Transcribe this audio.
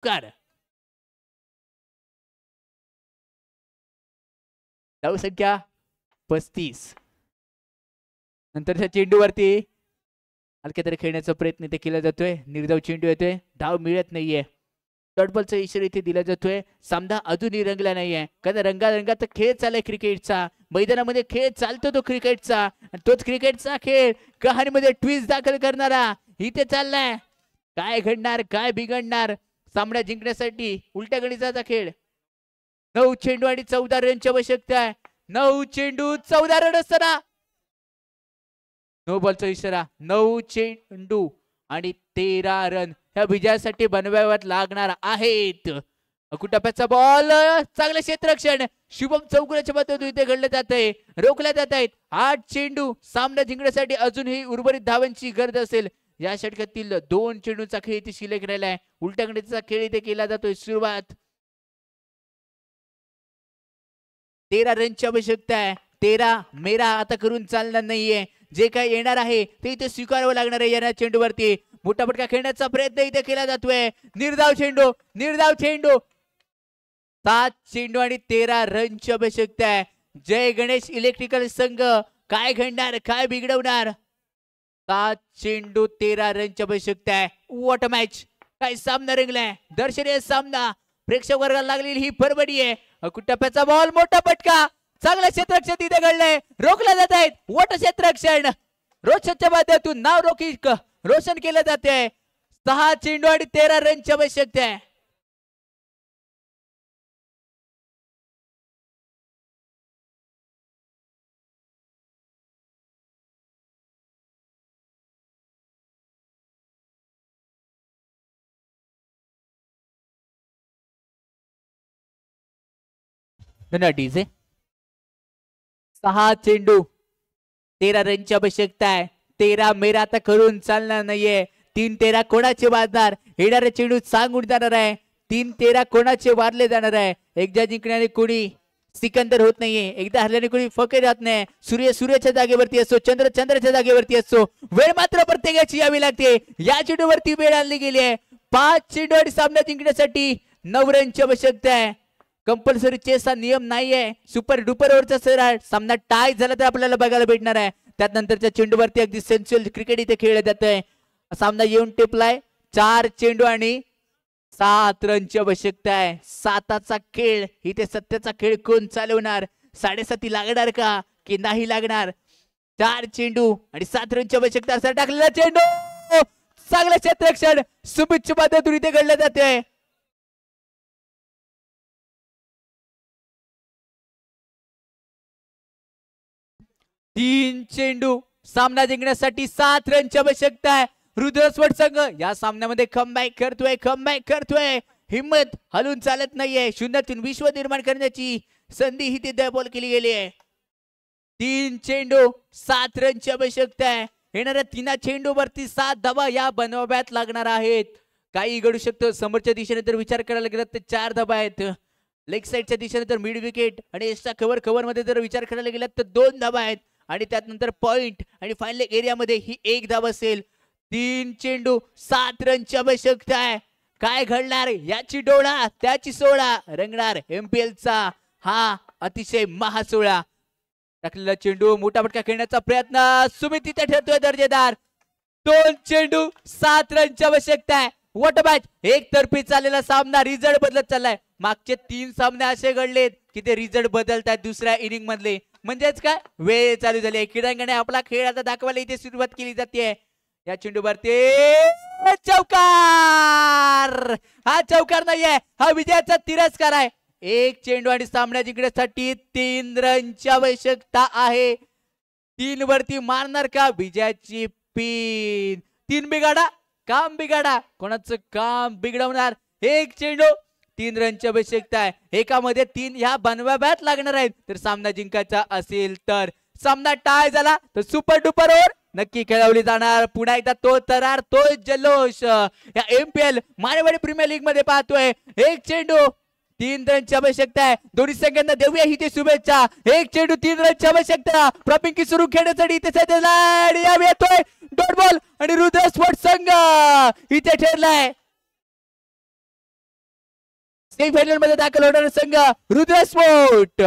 Car धाव संख्या 35. नंतरच्या चेंडूवरती हलक्या तरी खेळण्याचा प्रयत्न इथे केला जातोय. निर्धाव चेंडू येतोय, धाव मिळत नाहीये. डॉट बॉलचा इशारा इथे दिला जातोय. सामना अजूनही रंगला नाहीये, कारण रंगारंगाचा खेळ चाललाय क्रिकेटचा. मैदानामध्ये खेळ चालतो तो क्रिकेटचा, तोच क्रिकेटचा खेळ कहाणीमध्ये ट्विस्ट दाखल करणारा इथे चाललाय. काय घडणार, काय बिघडणार सामना जिंकण्यासाठी उलट्या गणिताचा खेळ. 9 चेंडू आणि 14 रनची आवश्यकता आहे. 9 चेंडू 14 रन असताना नो बॉलचा इशारा. 9 चेंडू आणि 13 रन ह्या विजयासाठी बनवाव्यात लागणार आहेत. टप्प्याचा बॉल, चांगलं क्षेत्ररक्षण शुभम चौगुलेच्या मदतीने इथे घडलं जात आहे, रोखल्या जात आहेत. 8 चेंडू सामना जिंकण्यासाठी अजूनही उर्वरित धावांची गरज असेल. या षटकातील 2 चेंडूचा खेळ इथे शिल्लक राहिला आहे. उलट्या गणिताचा खेळ इथे केला जातोय. सुरुवात 13 रनची आवश्यकता आहे. 13 मेरा आता करून चालणार नाहीये. जे काही येणार आहे ते इथे स्वीकारावं लागणार आहे. या चेंडूवरती मोठा फटका खेळण्याचा प्रयत्न इथे केला जातोय. निर्धाव चेंडू, निर्धाव चेंडू. 7 चेंडू आणि 13 रनची आवश्यकता आहे. जय गणेश इलेक्ट्रिकल संघ काय घडणार, काय बिघडवणार. 7 चेंडू 13 रनची आवश्यकता आहे. वॉट अ मॅच, काय सामना रंगलाय. दर्शनीय सामना, प्रेक्षक वर्गाला लागलेली ही परबडी आहे. टप्प्याचा बॉल, मोठा फटका, चांगलं क्षेत्ररक्षण तिथे घडलंय, रोखला जात आहेत. मोठं क्षेत्ररक्षण रोशनच्या माध्यमातून नाव रोशन केलं जाते. 6 चेंडू आणि 13 रनची आवश्यकता आहे. डीजे 6 चेंडू 13 रनची आवश्यकता आहे. 13 मेरा आता करून चालणार नाहीये. 3-13 कोणाचे वाजणार, येणारे चेंडू सांगून जाणार आहे. 3-13 कोणाचे वारले जाणार आहे. एकदा जिंकण्याने कोणी सिकंदर होत नाहीये, एकदा हरल्याने कोणी फकीर राहत नाही. सूर्य सूर्याच्या जागेवरती असतो, चंद्र चंद्राच्या जागेवरती असतो. वेळ मात्र प्रत्येकाची यावी लागते. या चेंडूवरती वेळ आणली गेली आहे. 5 चेंडू आणि सामना जिंकण्यासाठी 9 रनची आवश्यकता आहे. कंपल्सरी चेसचा नियम नाहीये. सुपर डुपर ओव्हरचा सरळ सामना टाय झाला तर आपल्याला बघायला भेटणार आहे. त्यानंतरच्या चेंडूवरती अगदी सेन्च्युअल क्रिकेट इथे खेळलं जात आहे. सामना येऊन टेपलाय. 4 चेंडू आणि 7 रनची आवश्यकता आहे. 7चा खेळ इथे, सत्याचा खेळ कोण चालवणार. 7.5 लागणार का की नाही लागणार. 4 चेंडू आणि 7 रनची आवश्यकता असं टाकलेला चेंडू, चांगलं क्षेत्ररक्षण सुमितच्या पद्धतीने इथे घडलं जाते. 3 चेंडू सामना जिंकण्यासाठी 7 रनची आवश्यकता आहे. रुद्रस्वट संघ या सामन्यामध्ये कमबॅक करतोय. हिम्मत हलून चालत नाहीये. शून्यातून विश्व निर्माण करण्याची संधी ही तिथे बॉल केली गेली आहे. 3 चेंडू 7 रनची आवश्यकता आहे. येणाऱ्या 3 चेंडूवरती 7 धावा या बनवाव्यात लागणार आहेत. काही घडू शकतं. समोरच्या दिशेने जर विचार करायला गेला तर 4 धावा आहेत. लेग साईडच्या दिशेने तर मिड विकेट आणि एक्स्ट्रा कव्हर मध्ये जर विचार करायला गेला तर 2 धावा आहेत. आणि त्यानंतर पॉइंट आणि फायनल एरियामध्ये ही 1 धाव असेल. 3 चेंडू 7 रनची आवश्यकता आहे. काय घडणार, याची डोळा त्याची सोळा रंगणार. MPL चा हा अतिशय महासोळा. टाकलेला चेंडू, मोठा फटका खेळण्याचा प्रयत्न, सुमित तिथे ठरतोय दर्जेदार. 2 चेंडू 7 रनची आवश्यकता आहे. वॉट मॅच, एकतर्फी चाललेला सामना रिझल्ट बदलत चाललाय. मागचे 3 सामने असे घडलेत की ते रिझल्ट बदलतात दुसऱ्या इनिंग मधले. म्हणजेच काय, वेळ चालू झाली. क्रीडांगणे आपला खेळ आता दाखवायला इथे सुरुवात केली जाते. या चेंडूवरती चौकार. हा चौकार नाहीये, हा विजयाचा तिरस्कार आहे. 1 चेंडू आणि सामना जिंकण्यासाठी 3 रनची आवश्यकता आहे. 3 वरती मारणार का विजयाची पिन. 3 बिघाडा, काम बिघाडा. कोणाचं काम बिघडवणार. 1 चेंडू 3 रनची आवश्यकता आहे. एकामध्ये 3 ह्या बनवाव्यात लागणार आहेत. तर सामना जिंकायचा असेल तर. सामना टाय झाला तर सुपर डुपर ओव्हर नक्की खेळवली जाणार. पुन्हा एकदा तो तरार, तो जल्लोष या MPL मानवडी प्रीमियर लीग मध्ये पाहतोय. 1 चेंडू 3 रनची आवश्यकता आहे. दोन्ही संघांना देऊया ही ते शुभेच्छा. 1 चेंडू 3 रनची आवश्यकता. प्रॉपिंग सुरू खेळण्यासाठी इथे येतोय डॉट बॉल आणि रुद्र स्पोर्ट्स संघ इथे ठरलाय. सेमीफायनल मध्ये दाखल होणारा संघ रुद्रस्फोट.